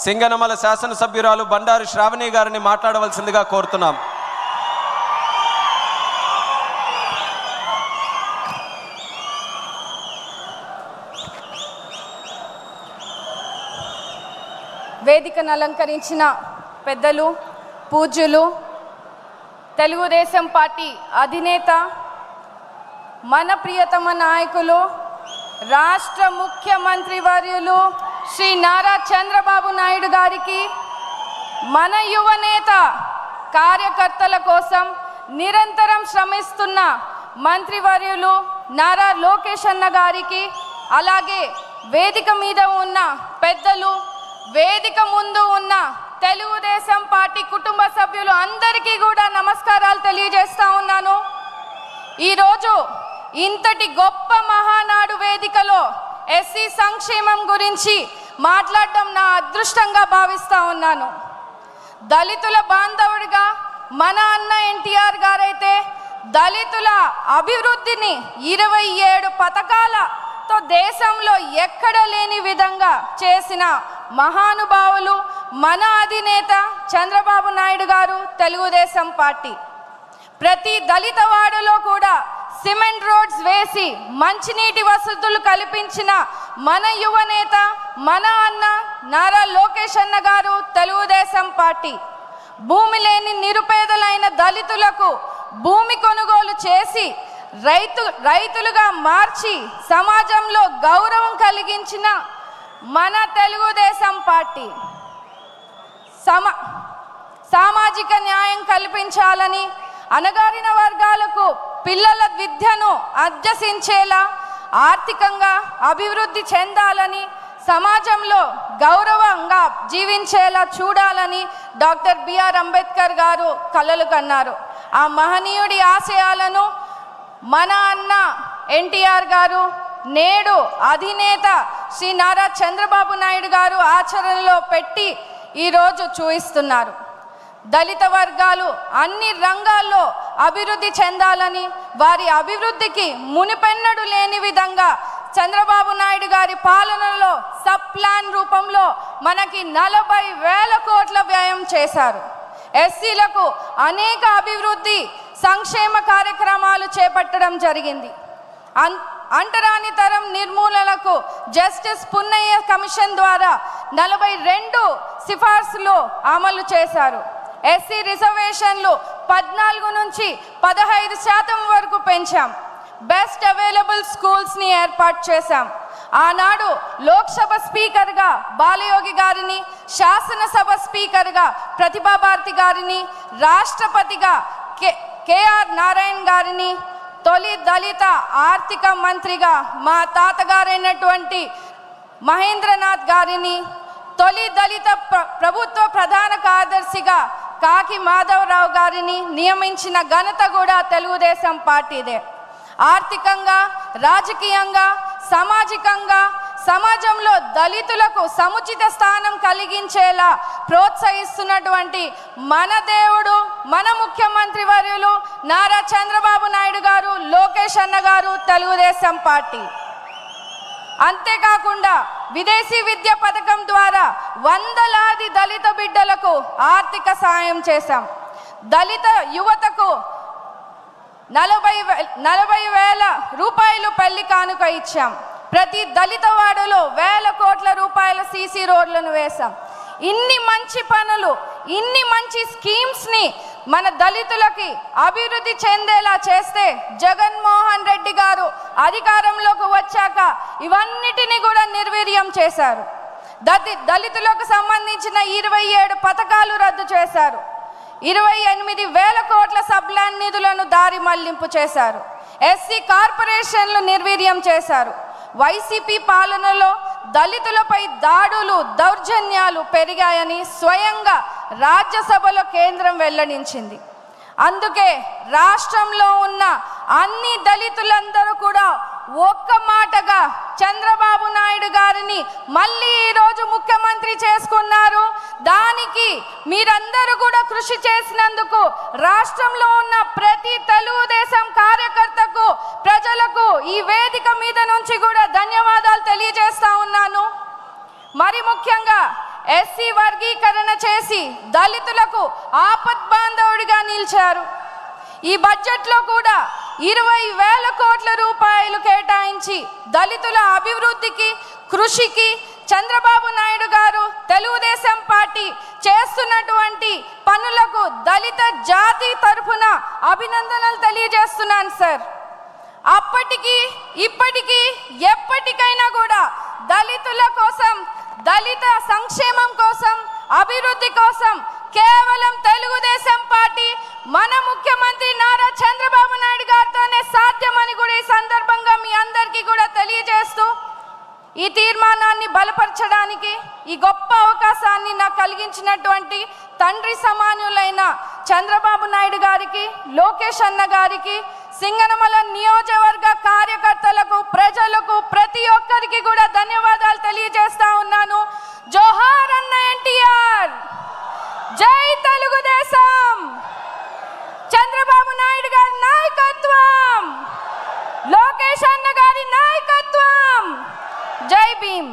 సింగనమల శాసనసభ్యురాలు బండారు శ్రావణి గారిని మాట్లాడవలసిందిగా కోరుతున్నాం. వేదికను అలంకరించిన పెద్దలు, పూజ్యులు, తెలుగుదేశం పార్టీ అధినేత, మన ప్రియతమ నాయకులు, రాష్ట్ర ముఖ్యమంత్రి వర్యులు శ్రీ నారా చంద్రబాబు నాయుడు గారికి, మన యువనేత కార్యకర్తల కోసం నిరంతరం శ్రమిస్తున్న మంత్రివర్యులు నారా లోకేష్ అన్న గారికి, అలాగే వేదిక మీద ఉన్న పెద్దలు, వేదిక ముందు ఉన్న తెలుగుదేశం పార్టీ కుటుంబ సభ్యులు అందరికీ కూడా నమస్కారాలు తెలియజేస్తా ఉన్నాను. ఈరోజు ఇంతటి గొప్ప మహానాడు వేదికలో ఎస్సీ సంక్షేమం గురించి మాట్లాడడం నా అదృష్టంగా భావిస్తా ఉన్నాను. దళితుల బాంధవుడిగా మన అన్న ఎన్టీఆర్ గారైతే దళితుల అభివృద్ధిని 27 పథకాలతో దేశంలో ఎక్కడ లేని విధంగా చేసిన మహానుభావులు మన అధినేత చంద్రబాబు నాయుడు గారు, తెలుగుదేశం పార్టీ. ప్రతి దళిత వాడలో కూడా సిమెంట్ రోడ్స్ వేసి మంచినీటి వసతులు కల్పించిన మన యువనేత, మన అన్న నారా లోకేష్ అన్న గారు, తెలుగుదేశం పార్టీ. భూమి లేని నిరుపేదలైన దళితులకు భూమి కొనుగోలు చేసి రైతులుగా మార్చి సమాజంలో గౌరవం కలిగించిన మన తెలుగుదేశం పార్టీ. సామాజిక న్యాయం కల్పించాలని, అణగారిన వర్గాలకు పిల్లల విద్యను అభ్యసించేలా, ఆర్థికంగా అభివృద్ధి చెందాలని, సమాజంలో గౌరవంగా జీవించేలా చూడాలని డాక్టర్ బిఆర్ అంబేద్కర్ గారు కలలు కన్నారు. ఆ మహనీయుడి ఆశయాలను మన అన్న ఎన్టీఆర్ గారు, నేడు అధినేత శ్రీ నారా చంద్రబాబు నాయుడు గారు ఆచరణలో పెట్టి ఈరోజు చూపిస్తున్నారు. దళిత వర్గాలు అన్ని రంగాల్లో అభివృద్ధి చెందాలని, వారి అభివృద్ధికి మునిపెన్నడు లేని విధంగా చంద్రబాబు నాయుడు గారి పాలనలో సబ్ ప్లాన్ రూపంలో మనకి 40,000 కోట్ల వ్యయం చేశారు. ఎస్సీలకు అనేక అభివృద్ధి సంక్షేమ కార్యక్రమాలు చేపట్టడం జరిగింది. అంటరాని తరం నిర్మూలనకు జస్టిస్ పున్నయ్య కమిషన్ ద్వారా 42 సిఫార్సులు అమలు చేశారు. ఎస్సీ రిజర్వేషన్లు 14 నుంచి 15% వరకు పెంచాం. బెస్ట్ అవైలబుల్ స్కూల్స్ని ఏర్పాటు చేశాం. ఆనాడు లోక్సభ స్పీకర్గా బాలయోగి గారిని, శాసనసభ స్పీకర్గా ప్రతిభా భారతి గారిని, రాష్ట్రపతిగా కేఆర్ నారాయణ గారిని, తొలి దళిత ఆర్థిక మంత్రిగా మా తాతగారైనటువంటి మహేంద్రనాథ్ గారిని, తొలి దళిత ప్రభుత్వ ప్రధాన కార్యదర్శిగా కాకి మాధవరావు గారిని నియమించిన ఘనత కూడా తెలుగుదేశం పార్టీదే. ఆర్థికంగా, రాజకీయంగా, సామాజికంగా సమాజంలో దళితులకు సముచిత స్థానం కలిగించేలా ప్రోత్సహిస్తున్నటువంటి మన దేవుడు, మన ముఖ్యమంత్రి వర్యులు నారా చంద్రబాబు నాయుడు గారు, లోకేష్ అన్న గారు, తెలుగుదేశం పార్టీ. అంతేకాకుండా విదేశీ విద్య పథకం ద్వారా వందలాది దళిత బిడ్డలకు ఆర్థిక సాయం చేశాం. దళిత యువతకు 40,000 రూపాయలు పెళ్లి కానుక ఇచ్చాం. ప్రతి దళిత వాడలో 1,000 కోట్ల రూపాయల సీసీ రోడ్లను వేశాం. ఇన్ని మంచి పనులు, ఇన్ని మంచి స్కీమ్స్ని మన దళితులకి అభివృద్ధి చెందేలా చేస్తే జగన్మోహన్ రెడ్డి గారు అధికారంలోకి వచ్చాక ఇవన్నిటిని కూడా నిర్వీర్యం చేశారు. దళితులకు సంబంధించిన 27 పథకాలు రద్దు చేశారు. 28,000 కోట్ల సబ్లాన్ నిధులను దారి మళ్లింపు చేశారు. ఎస్సీ కార్పొరేషన్లు నిర్వీర్యం చేశారు. వైసీపీ పాలనలో దళితులపై దాడులు, దౌర్జన్యాలు పెరిగాయని స్వయంగా రాజ్యసభలో కేంద్రం వెల్లడించింది. అందుకే రాష్ట్రంలో ఉన్న అన్ని దళితులందరూ కూడా ఒక్క మాటగా చంద్రబాబు నాయుడు గారిని మళ్ళీ ఈరోజు ముఖ్యమంత్రి చేసుకున్నారు. దానికి మీరందరూ కూడా కృషి చేసినందుకు రాష్ట్రంలో ఉన్న ప్రతి తెలుగుదేశం కార్యకర్తకు, ప్రజలకు ఈ వేదిక మీద నుంచి కూడా ధన్యవాదాలు తెలియజేస్తా ఉన్నాను. మరి ముఖ్యంగా ఎస్సీ వర్గీకరణ చేసి దళితులకు ఆపద్బాంధవుడిగా నిలిచారు. ఈ బడ్జెట్లో కూడా 20,000 కోట్ల రూపాయలు కేటాయించి దళితుల అభివృద్ధికి కృషికి చంద్రబాబు నాయుడు గారు తెలుగుదేశం పార్టీ చేస్తున్నటువంటి పనులకు దళిత జాతి తరఫున అభినందనలు తెలియజేస్తున్నాను సార్. అప్పటికి ఇప్పటికీ ఎప్పటికైనా కూడా దళితుల కోసం, దళిత సంక్షేమం కోసం, అభివృద్ధి కోసం కేవలం తెలుగుదేశం పార్టీ మన ముఖ్యమంత్రి నారా చంద్రబాబు నాయుడు గారితోనే సాధ్యమని కూడా ఈ సందర్భంగా మీ అందరికీ కూడా తెలియజేస్తూ ఈ తీర్మానాన్ని బలపరచడానికి ఈ గొప్ప అవకాశాన్ని నాకు కలిగించినటువంటి తండ్రి సమానులైన చంద్రబాబు నాయుడు గారికి, లోకేష్ అన్న గారికి, సింగనమల నియోజకవర్గ కార్యకర్తలకు, ప్రజలకు, ప్రతి ఒక్కరికి కూడా ధన్యవాదాలు తెలియజేస్తా ఉన్నాను. జోహార్ అన్న ఎన్టీఆర్, జై తెలుగుదేశం, చంద్రబాబు నాయుడు గారి నాయకత్వం, లోకేష్ అన్న గారి నాయకత్వం, జై భీమ్.